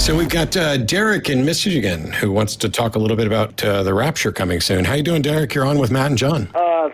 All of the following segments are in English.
So we've got Derek in Michigan who wants to talk a little bit about the rapture coming soon. How you doing, Derek? You're on with Matt and John.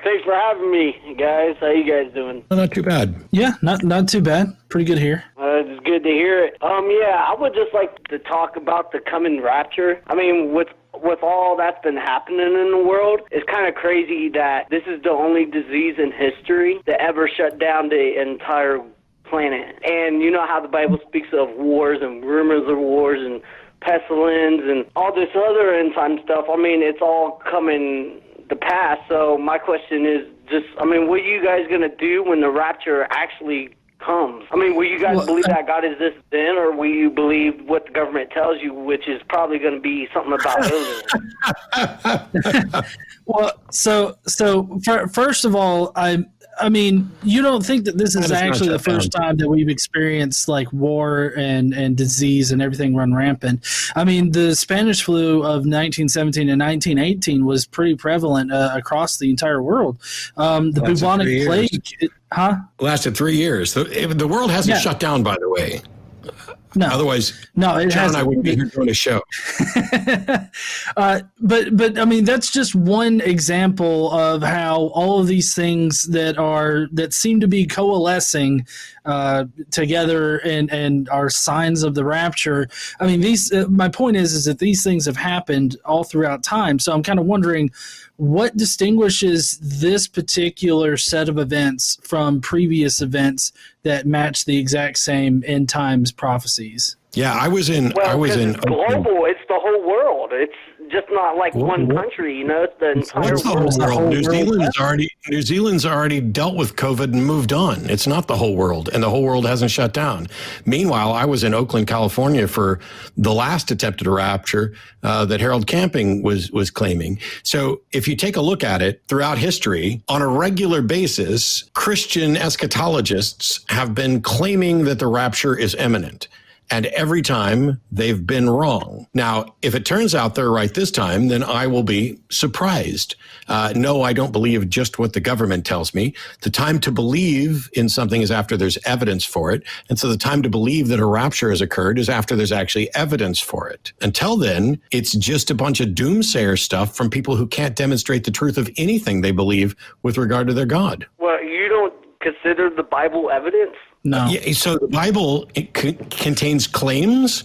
Thanks for having me, guys. How you guys doing? Well, not too bad. Yeah, not too bad. Pretty good here. It's good to hear it. Yeah, I would just like to talk about the coming rapture. I mean, with all that's been happening in the world, it's kind of crazy that this is the only disease in history that ever shut down the entire planet. And you know how the Bible speaks of wars and rumors of wars and pestilence and all this other end time stuff. I mean, it's all coming to pass. So my question is just, I mean, what are you guys going to do when the rapture actually comes? I mean, will you guys believe that God exists then, or will you believe what the government tells you, which is probably going to be something about aliens? Well, so first of all, I mean, you don't think that this is actually the first time that we've experienced like war and disease and everything run rampant. I mean, the Spanish flu of 1917 and 1918 was pretty prevalent across the entire world. The bubonic plague, lasted 3 years. The world hasn't shut down, by the way. No. Otherwise, it John and I would be here doing a show. But I mean, that's just one example of how all of these things that seem to be coalescing together and are signs of the rapture. I mean, my point is that these things have happened all throughout time. So I'm kind of wondering, what distinguishes this particular set of events from previous events that match the exact same end times prophecies? Yeah, I was in. It's global. It's the whole world. It's just not like one country. You know, it's the entire world. New Zealand's already dealt with COVID and moved on. It's not the whole world, and the whole world hasn't shut down. Meanwhile, I was in Oakland, California for the last attempted rapture that Harold Camping was claiming. So if you take a look at it throughout history, on a regular basis, Christian eschatologists have been claiming that the rapture is imminent. And every time they've been wrong. Now, if it turns out they're right this time, then I will be surprised. No, I don't believe just what the government tells me. The time to believe in something is after there's evidence for it. And so the time to believe that a rapture has occurred is after there's actually evidence for it. Until then, it's just a bunch of doomsayer stuff from people who can't demonstrate the truth of anything they believe with regard to their God. Well, you don't consider the Bible evidence? No. So the Bible contains claims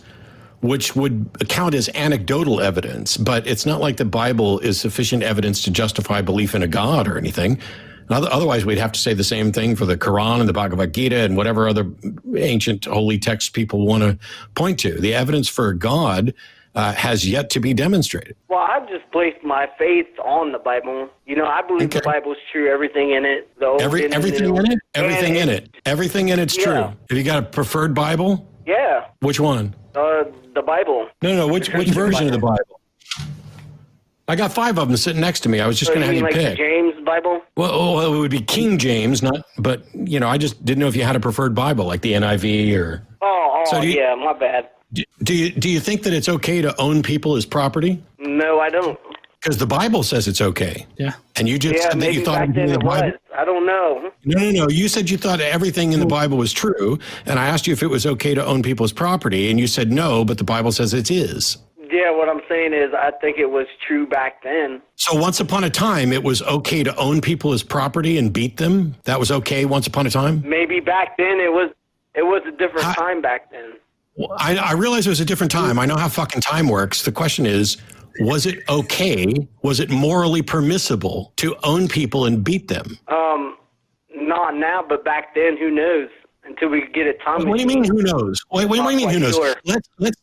which would count as anecdotal evidence, but it's not like the Bible is sufficient evidence to justify belief in a God or anything. Otherwise, we'd have to say the same thing for the Quran and the Bhagavad Gita and whatever other ancient holy texts people want to point to. The evidence for God has yet to be demonstrated. Well, I've just placed my faith on the Bible. You know, I believe the Bible's true, everything in it. Everything in it? Everything in it. Everything in it's true. Have you got a preferred Bible? Yeah. Which one? The Bible. No, which version of the Bible? I got 5 of them sitting next to me. I was just going to have you like pick. The James Bible? Well, it would be King James, but I just didn't know if you had a preferred Bible, like the NIV or... Yeah, my bad. Do you think that it's okay to own people as property? No, I don't. Because the Bible says it's okay. Yeah. And you just said that you thought back then it was. I don't know. No. You said you thought everything in the Bible was true, and I asked you if it was okay to own people's property, and you said no, but the Bible says it is. Yeah, what I'm saying is I think it was true back then. So once upon a time, it was okay to own people as property and beat them? That was okay once upon a time? Maybe back then it was a different time back then. Well, I realize it was a different time. I know how fucking time works. The question is, was it okay? Was it morally permissible to own people and beat them? Not now, but back then, who knows? Until we get a time machine. What do you mean, who knows? What do you mean, who knows? Sure.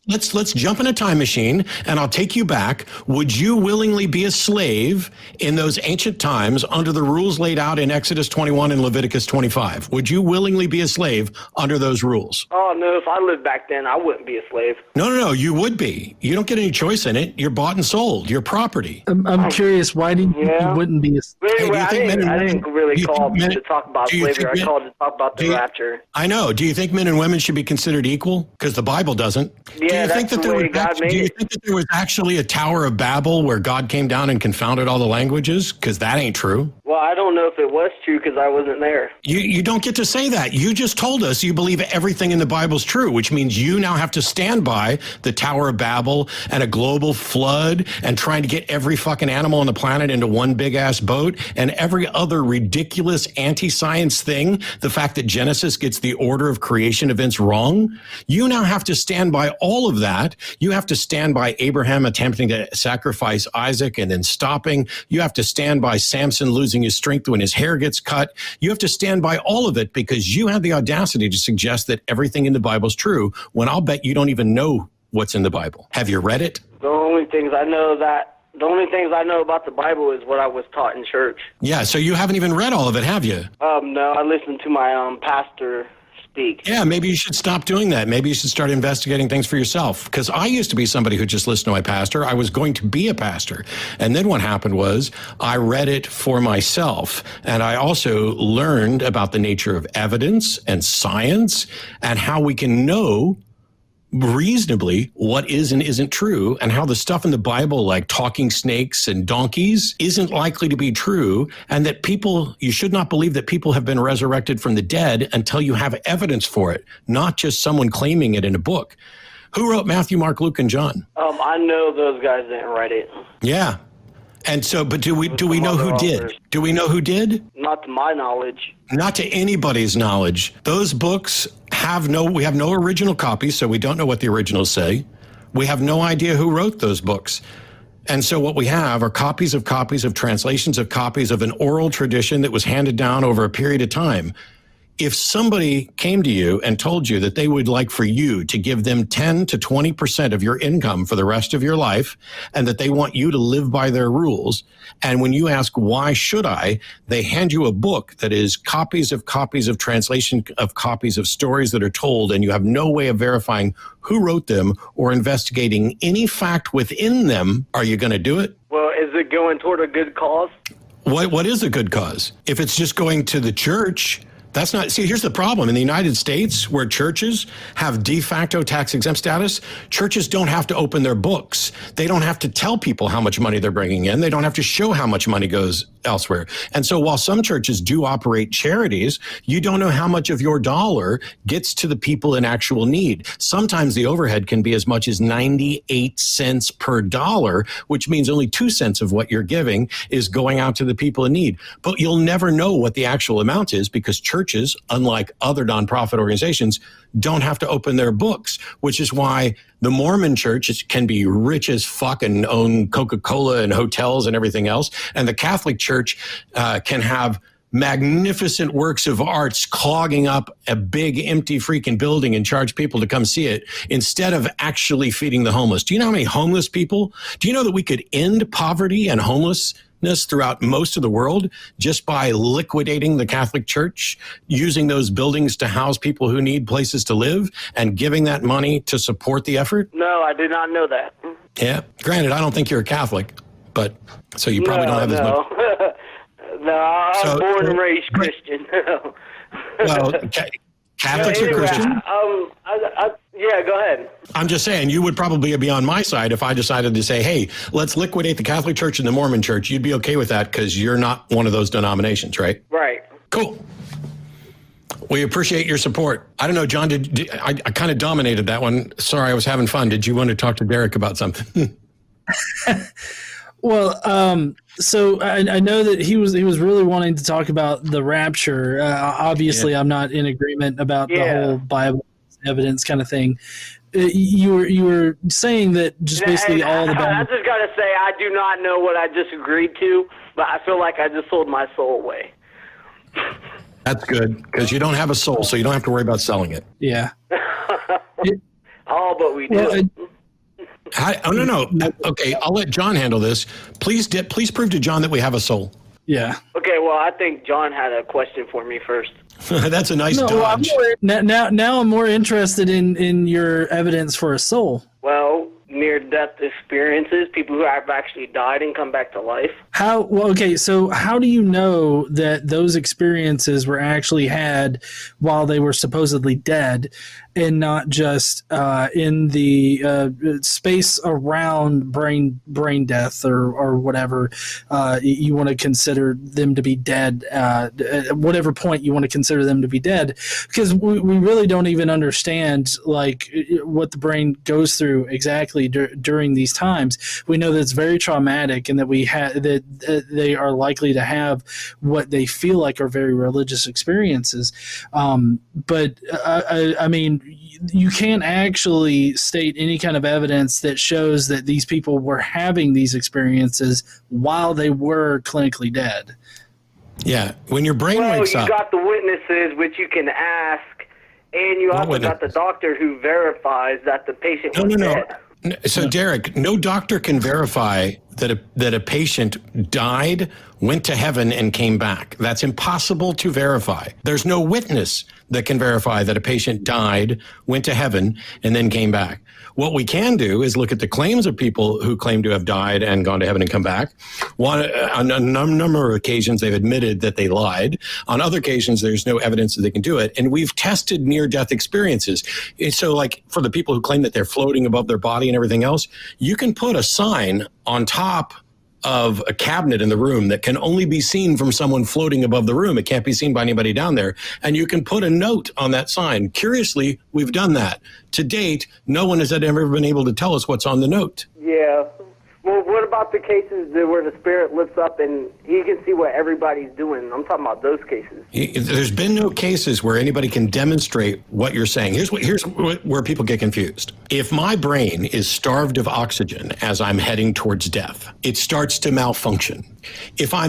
Let's jump in a time machine, and I'll take you back. Would you willingly be a slave in those ancient times under the rules laid out in Exodus 21 and Leviticus 25? Would you willingly be a slave under those rules? Oh, no. If I lived back then, I wouldn't be a slave. No. You would be. You don't get any choice in it. You're bought and sold. You're property. I'm curious, why you wouldn't be a slave? Anyway, I didn't really call to talk about slavery. I called to talk about the rapture. I know. Do you think men and women should be considered equal? Because the Bible doesn't. Yeah, that's the way God made it. Do you think that there was actually a Tower of Babel where God came down and confounded all the languages? Because that ain't true. Well, I don't know if it was true because I wasn't there. You don't get to say that. You just told us you believe everything in the Bible's true, which means you now have to stand by the Tower of Babel and a global flood and trying to get every fucking animal on the planet into one big-ass boat and every other ridiculous anti-science thing, the fact that Genesis gets the order of creation events wrong. You now have to stand by all of that. You have to stand by Abraham attempting to sacrifice Isaac and then stopping. You have to stand by Samson losing his strength when his hair gets cut. You have to stand by all of it because you have the audacity to suggest that everything in the Bible is true when I'll bet you don't even know what's in the Bible. Have you read it? The only things I know about the Bible is what I was taught in church. Yeah, so you haven't even read all of it, have you? No, I listened to my pastor speak. Yeah, maybe you should stop doing that. Maybe you should start investigating things for yourself. Because I used to be somebody who just listened to my pastor. I was going to be a pastor. And then what happened was I read it for myself. And I also learned about the nature of evidence and science and how we can know reasonably what is and isn't true, and how the stuff in the Bible like talking snakes and donkeys isn't likely to be true, and that you should not believe that people have been resurrected from the dead until you have evidence for it, not just someone claiming it in a book. Who wrote Matthew, Mark, Luke, and John? I know those guys didn't write it. Yeah. And so, but do we know who did? Do we know who did? Not to my knowledge. Not to anybody's knowledge. Those books we have no original copies, so we don't know what the originals say. We have no idea who wrote those books. And so what we have are copies of translations of copies of an oral tradition that was handed down over a period of time. If somebody came to you and told you that they would like for you to give them 10 to 20% of your income for the rest of your life, and that they want you to live by their rules, and when you ask, why should I, they hand you a book that is copies of translation of copies of stories that are told, and you have no way of verifying who wrote them or investigating any fact within them, are you going to do it? Well, is it going toward a good cause? What is a good cause? If it's just going to the church, that's not, see, here's the problem. In the United States, where churches have de facto tax exempt status, churches don't have to open their books. They don't have to tell people how much money they're bringing in. They don't have to show how much money goes elsewhere. And so while some churches do operate charities, you don't know how much of your dollar gets to the people in actual need. Sometimes the overhead can be as much as 98 cents per dollar, which means only 2 cents of what you're giving is going out to the people in need. But you'll never know what the actual amount is because churches, unlike other nonprofit organizations, don't have to open their books, which is why the Mormon church can be rich as fuck and own Coca-Cola and hotels and everything else. And the Catholic Church can have magnificent works of arts clogging up a big empty freaking building and charge people to come see it instead of actually feeding the homeless. Do you know how many homeless people? Do you know that we could end poverty and homelessness throughout most of the world just by liquidating the Catholic Church, using those buildings to house people who need places to live and giving that money to support the effort? No, I did not know that. Yeah. Granted, I don't think you're a Catholic, but so you probably don't have as much. No, I'm born and raised Christian. Well, Catholics are Christian? Yeah, go ahead. I'm just saying, you would probably be on my side if I decided to say, hey, let's liquidate the Catholic Church and the Mormon Church. You'd be okay with that because you're not one of those denominations, right? Right. Cool. We appreciate your support. I don't know, John, I kind of dominated that one. Sorry, I was having fun. Did you want to talk to Derek about something? Well, so I know that he was really wanting to talk about the rapture. Obviously, I'm not in agreement about the whole Bible evidence kind of thing. You were saying that just basically all the Bible. I just gotta say, I do not know what I just agreed to, but I feel like I just sold my soul away. That's good because you don't have a soul, so you don't have to worry about selling it. Yeah. But we do. Well, No. Okay, I'll let John handle this. Please prove to John that we have a soul. Yeah. Okay, well, I think John had a question for me first. That's a nice dodge. Now I'm more interested in your evidence for a soul. Well, near-death experiences, people who have actually died and come back to life. So how do you know that those experiences were actually had while they were supposedly dead and not just in the space around brain death or whatever you want to consider them to be dead, at whatever point you want to consider them to be dead? Because we really don't even understand like what the brain goes through exactly during these times. We know that it's very traumatic and that they are likely to have what they feel like are very religious experiences. But I mean, you can't actually state any kind of evidence that shows that these people were having these experiences while they were clinically dead. Yeah. When your brain wakes up. You got the witnesses, which you can ask, and you also got the doctor who verifies that the patient was dead. So, Derek, no doctor can verify that a patient died, went to heaven, and came back. That's impossible to verify. There's no witness that can verify that a patient died, went to heaven, and then came back. What we can do is look at the claims of people who claim to have died and gone to heaven and come back. On a number of occasions, they've admitted that they lied. On other occasions, there's no evidence that they can do it. And we've tested near-death experiences. So, like, for the people who claim that they're floating above their body and everything else, you can put a sign on top of a cabinet in the room that can only be seen from someone floating above the room. It can't be seen by anybody down there. And you can put a note on that sign. Curiously, we've done that. To date, no one has ever been able to tell us what's on the note. Yeah. Well, what about the cases where the spirit lifts up and he can see what everybody's doing? I'm talking about those cases. There's been no cases where anybody can demonstrate what you're saying. Here's where people get confused. If my brain is starved of oxygen as I'm heading towards death, it starts to malfunction. If I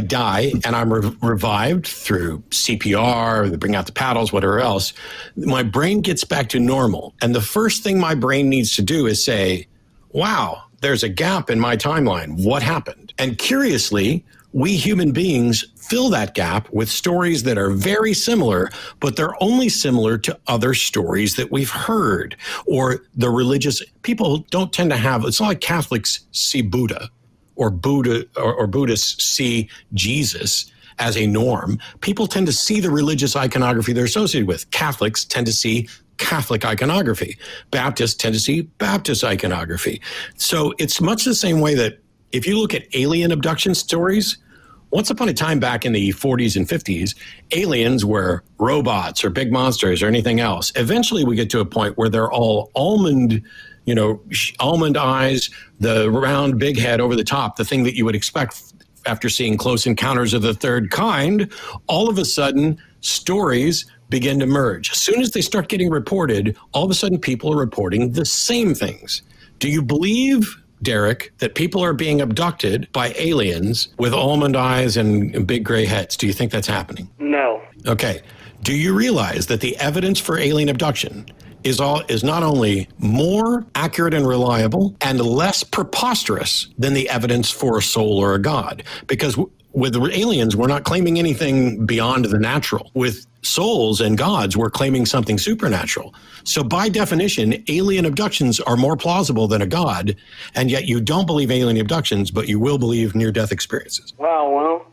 die and I'm revived through CPR, they bring out the paddles, whatever else, my brain gets back to normal. And the first thing my brain needs to do is say, wow, there's a gap in my timeline. What happened? And curiously, we human beings fill that gap with stories that are very similar, but they're only similar to other stories that we've heard. Or the religious people don't tend to have, it's not like Catholics see Buddha or Buddhists see Jesus as a norm. People tend to see the religious iconography they're associated with. Catholics tend to see Catholic iconography. Baptists tend to see Baptist iconography. So it's much the same way that if you look at alien abduction stories, once upon a time back in the 40s and 50s, aliens were robots or big monsters or anything else. Eventually we get to a point where they're all almond eyes, the round big head over the top, the thing that you would expect after seeing Close Encounters of the Third Kind. All of a sudden, stories begin to merge. As soon as they start getting reported, all of a sudden people are reporting the same things. Do you believe, Derek, that people are being abducted by aliens with almond eyes and big gray heads? Do you think that's happening? No. Okay. Do you realize that the evidence for alien abduction is not only more accurate and reliable and less preposterous than the evidence for a soul or a god? Because with aliens, we're not claiming anything beyond the natural. With souls and gods, we're claiming something supernatural. So by definition, alien abductions are more plausible than a god, and yet you don't believe alien abductions, but you will believe near-death experiences. Wow, well,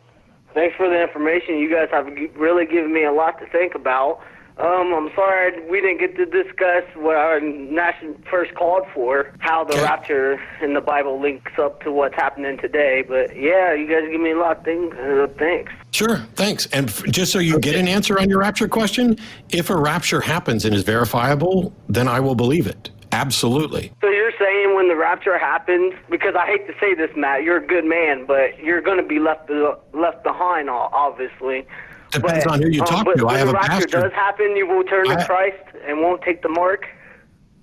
thanks for the information. You guys have really given me a lot to think about. I'm sorry we didn't get to discuss what our nation first called for, how the rapture in the Bible links up to what's happening today. But yeah, you guys give me a lot of things. Thanks. Sure, thanks. And just so you get an answer on your rapture question, if a rapture happens and is verifiable, then I will believe it. Absolutely. So you're saying when the rapture happens, because I hate to say this, Matt, you're a good man, but you're going to be left behind, obviously. Depends on who you talk to. I have a pastor. When the rapture does happen, you will turn to Christ and won't take the mark?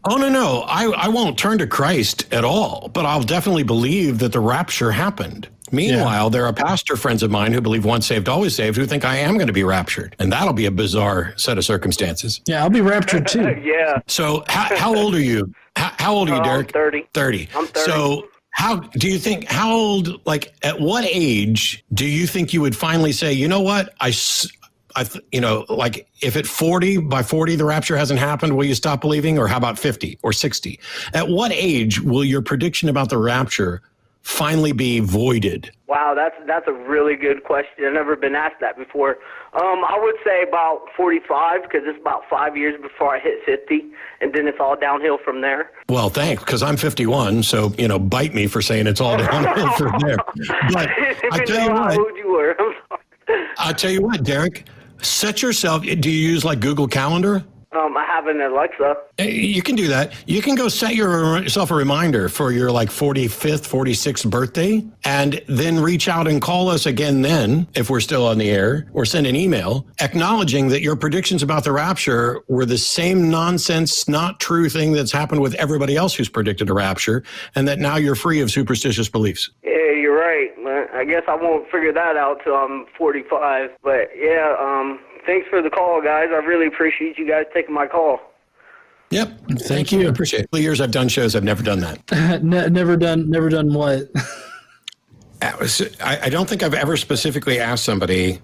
Oh, no. I won't turn to Christ at all, but I'll definitely believe that the rapture happened. Meanwhile, there are pastor friends of mine who believe once saved, always saved, who think I am going to be raptured. And that'll be a bizarre set of circumstances. Yeah, I'll be raptured too. Yeah. So how old are you? How old are you, Derek? I'm 30. 30. I'm 30. So how old, like at what age do you think you would finally say, you know what, like if at 40, by 40, the rapture hasn't happened, will you stop believing? Or how about 50 or 60? At what age will your prediction about the rapture finally be voided? Wow, that's a really good question. I've never been asked that before. I would say about 45, because it's about 5 years before I hit 50, and then it's all downhill from there. Well, thanks, because I'm 51, so, bite me for saying it's all downhill from there. But I tell you what, Derek, set yourself, do you use like Google Calendar? I have an Alexa. You can do that. You can go set yourself a reminder for your like 45th, 46th birthday, and then reach out and call us again then, if we're still on the air, or send an email acknowledging that your predictions about the rapture were the same nonsense, not true thing that's happened with everybody else who's predicted a rapture, and that now you're free of superstitious beliefs. Yeah, you're right. I guess I won't figure that out till I'm 45. But yeah, thanks for the call, guys. I really appreciate you guys taking my call. Yep. Thank you. I appreciate it. For years I've done shows, I've never done that. Never done what? I don't think I've ever specifically asked somebody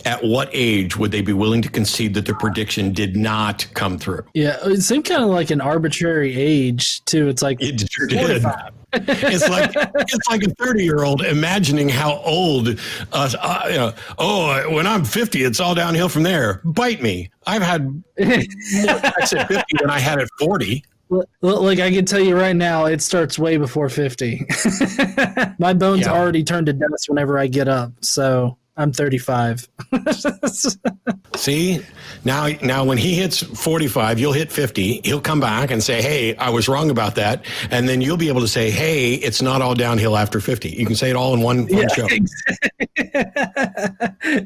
at what age would they be willing to concede that their prediction did not come through. Yeah, it seemed kind of like an arbitrary age too. It's like it sure did. It's like a 30-year-old imagining how old. When I'm 50, it's all downhill from there. Bite me. I've had more sex at 50 than I had at 40. Like I can tell you right now, it starts way before 50. My bones already turn to dust whenever I get up. So I'm 35. See, now when he hits 45, you'll hit 50. He'll come back and say, hey, I was wrong about that. And then you'll be able to say, hey, it's not all downhill after 50. You can say it all in one show.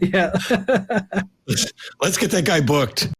Yeah. Let's get that guy booked.